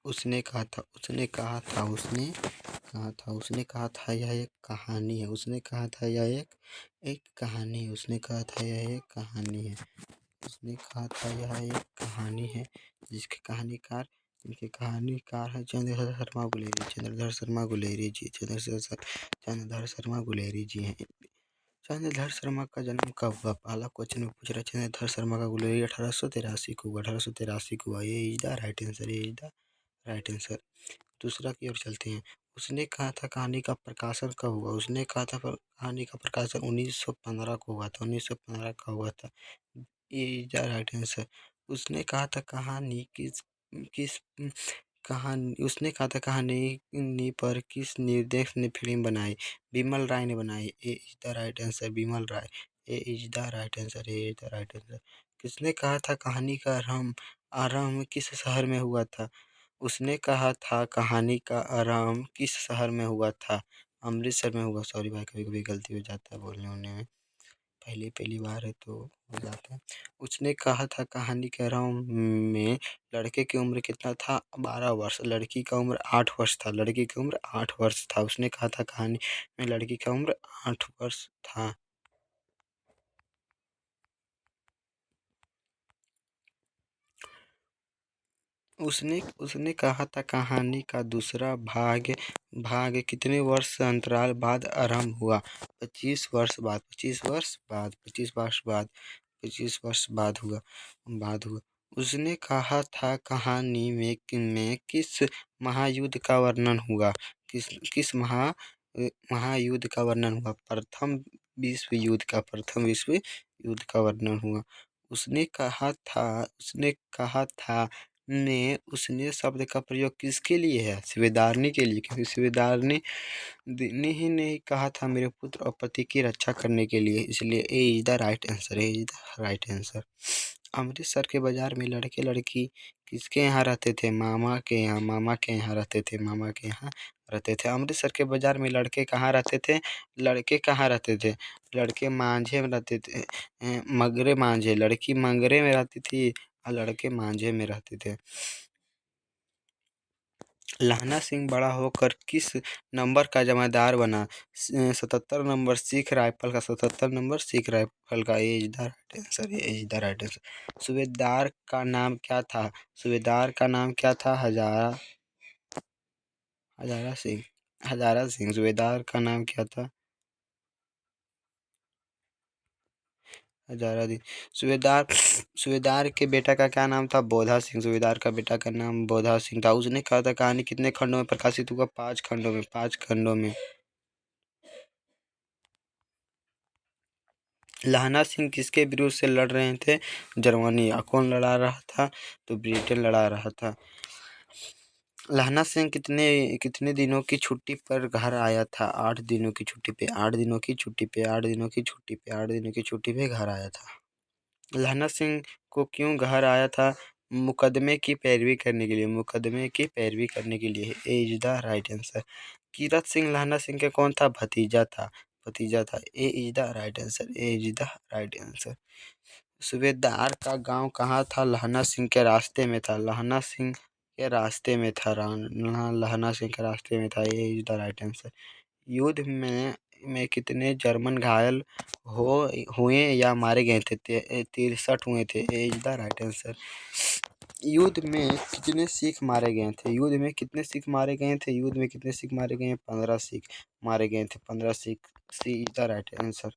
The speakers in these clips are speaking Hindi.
उसने कहा था यह एक कहानी है। उसने कहा था यह एक कहानी है। उसने कहा था यह एक कहानी है। उसने कहा था यह एक कहानी है जिसके कहानीकार इनके कहानीकार है चंद्रधर शर्मा गुलेरी जी। चंद्रधर शर्मा गुलेरी जी हैं। चंद्रधर शर्मा का जन्म कब हुआ? पहला क्वेश्चन में पूछ रहा है चंद्रधर शर्मा का गुलेरी 1883 को हुआ। 1883 को हुआ। ये इज द राइट आंसर। ये इज द राइट आंसर। दूसरा की ओर चलते हैं। उसने कहा था कहानी का प्रकाशन कब हुआ? उसने कहा था कहानी का प्रकाशन 1915 को हुआ था। 1915 का हुआ था। ये इज द राइट आंसर। उसने कहा था कहानी किस किस कहानी उसने कहा था कहानी पर किस निर्देशक ने फिल्म बनाई? बिमल राय ने बनाई। A is the right answer. Bimal Roy. A is the right answer. A is the right answer. किसने कहा था कहानी का आरंभ आरंभ किस शहर में हुआ था? उसने कहा था कहानी का आरंभ किस शहर में हुआ था? अमृतसर में हुआ। सॉरी भाई, कभी कभी गलती हो जाता है बोलने होने में। पहली पहली बार है तो हो जाता है। उसने कहा था कहानी के आरंभ में लड़के की उम्र कितना था? 12 वर्ष। लड़की का उम्र 8 वर्ष था। लड़की की उम्र 8 वर्ष था। उसने कहा था कहानी में लड़की का उम्र 8 वर्ष था। उसने उसने कहा था कहानी का दूसरा भाग भाग कितने वर्ष अंतराल बाद आरंभ हुआ? 25 वर्ष बाद। 25 वर्ष बाद। 25 वर्ष बाद। 25 वर्ष बाद हुआ। उसने कहा था कहानी में किस महायुद्ध का वर्णन हुआ? किस महायुद्ध का वर्णन हुआ? प्रथम विश्व युद्ध का वर्णन हुआ। उसने कहा था ने उसने शब्द का प्रयोग किसके लिए है? सूबेदारनी के लिए, क्योंकि सूबेदारनी ने ही नहीं कहा था मेरे पुत्र और पति की रक्षा करने के लिए, इसलिए A is the right answer. A is the right answer. Amritsar के बाजार में लड़के लड़की किसके यहाँ रहते थे? मामा के यहाँ। मामा के यहाँ रहते थे। मामा के यहाँ रहते थे। अमृतसर के बाजार में लड़के कहाँ रहते थे? लड़के कहाँ रहते थे? लड़के मांझे में रहते थे। मगरे मांझे। लड़की मंगरे में रहती थी और लड़के मांझे में रहते थे। लहना सिंह बड़ा होकर किस नंबर का जमादार बना? 77 नंबर सिख राइफल का। 77 नंबर सिख राइफल का। A is the right answer. A is the right answer. सूबेदार का नाम क्या था? सूबेदार का नाम क्या था? हजारा सिंह। हजारा सिंह। सूबेदार का नाम क्या था? हजारा सिंह। सूबेदार के बेटा का क्या नाम था? बोधा सिंह। सूबेदार का बेटा का नाम बोधा सिंह था। उसने कहा था कहानी कितने खंडों में प्रकाशित हुआ? 5 खंडों में। 5 खंडों में। लहना सिंह किसके विरुद्ध से लड़ रहे थे? जर्मनी। कौन लड़ा रहा था? तो ब्रिटेन लड़ा रहा था। लहना सिंह कितने कितने दिनों की छुट्टी पर घर आया था? 8 दिनों की छुट्टी पे। 8 दिनों की छुट्टी पे। 8 दिनों की छुट्टी पे। 8 दिनों की छुट्टी पे घर आया था। लहना सिंह को क्यों घर आया था? मुकदमे की पैरवी करने के लिए। मुकदमे की पैरवी करने के लिए। A is the right answer. Kirat Singh Lahna Singh के कौन था? भतीजा था। भतीजा था। A is the right answer. A is the right answer. सूबेदार का गांव कहाँ था? लहना सिंह के रास्ते में था। लहना सिंह के रास्ते में था। लहना सिंह के रास्ते में था। A is the right answer. युद्ध में कितने जर्मन घायल हो हुए या मारे गए थे? 63 हुए थे। ए इज द राइट आंसर। युद्ध में कितने सिख मारे गए थे? युद्ध में कितने सिख मारे गए थे? युद्ध में कितने सिख मारे गए हैं? 15 सिख मारे गए थे। 15 सिख। सी इज द राइट आंसर।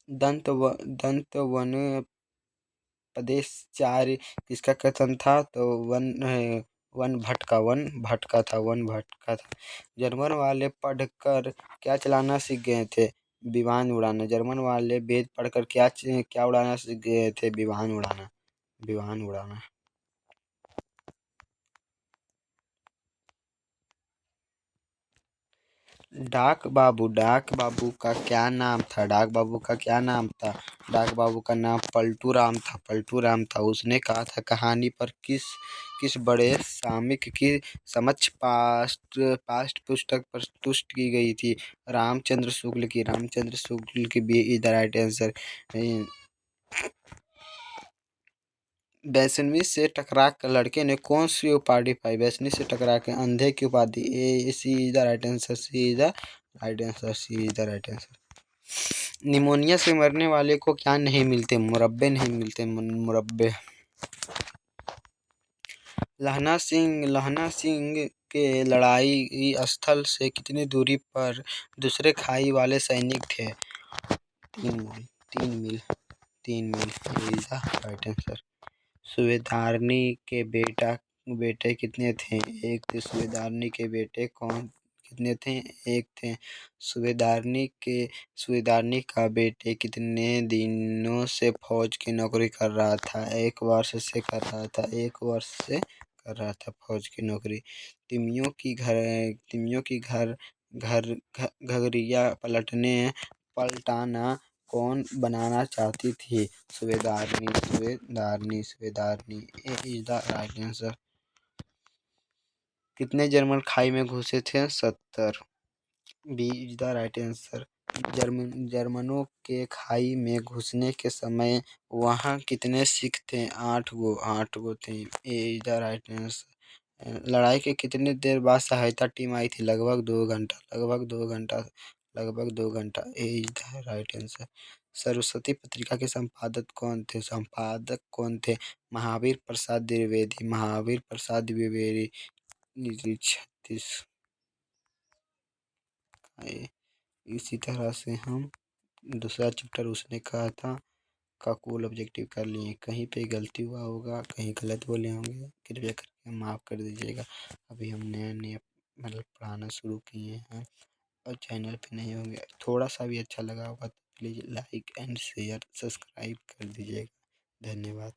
दंत वन प्रदेश 4 किसका कथन था? तो वन भटका था। जर्मन वाले पढ़कर क्या चलाना सीख गए थे? विमान उड़ाना। जर्मन वाले वेद पढ़कर क्या उड़ाना सीख गए थे? विमान उड़ाना। विमान उड़ाना। डाक बाबू का क्या नाम था? डाक बाबू का क्या नाम था? डाक बाबू का नाम पलटू राम था। पलटू राम था। उसने कहा था कहानी पर किस बड़े सामिक की समक्ष पास्ट पुस्तक प्रस्तुत की गई थी? रामचंद्र शुक्ल की। रामचंद्र शुक्ल की। B is the right answer. Vaishnavi से टकरा कर लड़के ने कौन सी उपाधि पाई? वैष्णवी से टकरा के अंधे की उपाधि। A C is the right answer. C is the right answer. C is the right answer. Pneumonia से मरने वाले को क्या नहीं मिलते? मुरब्बे नहीं मिलते। मुरब्बे। लहना सिंह के लड़ाई स्थल से कितनी दूरी पर दूसरे खाई वाले सैनिक थे? 3 मील। 3 मील। 3 मील। ये इज द राइट आंसर। सूबेदारनी के बेटे कितने थे? एक थे। सूबेदारनी के बेटे कौन कितने थे? एक थे। सूबेदारनी का बेटे कितने दिनों से फौज की नौकरी कर रहा था? 1 वर्ष से कर रहा था। 1 वर्ष से कर रहा था फौज की नौकरी। तिमियों की घघरिया पलटाना कौन बनाना चाहती थी? सूबेदारनी। सूबेदारनी। सूबेदारनी। A is the right answer. कितने जर्मन खाई में घुसे थे? 70। B is the right answer. जर्मनों के खाई में घुसने के समय वहाँ कितने सिख थे? 8 गो। 8 गो थे। ए इज द राइट आंसर। लड़ाई के कितने देर बाद सहायता टीम आई थी? लगभग 2 घंटा। लगभग 2 घंटा। लगभग 2 घंटा। A is the right answer. Saraswati पत्रिका के संपादक कौन थे? संपादक कौन थे? महावीर प्रसाद द्विवेदी। महावीर प्रसाद द्विवेदी। 36। इसी तरह से हम दूसरा चैप्टर उसने कहा था का कुल ऑब्जेक्टिव कर लिए। कहीं पे गलती हुआ होगा, कहीं गलत बोले होंगे, कृपया करके माफ़ कर दीजिएगा। अभी हम नया नया मतलब पढ़ाना शुरू किए हैं और चैनल पे नहीं होंगे। थोड़ा सा भी अच्छा लगा होगा तो please like and share subscribe कर दीजिएगा। धन्यवाद।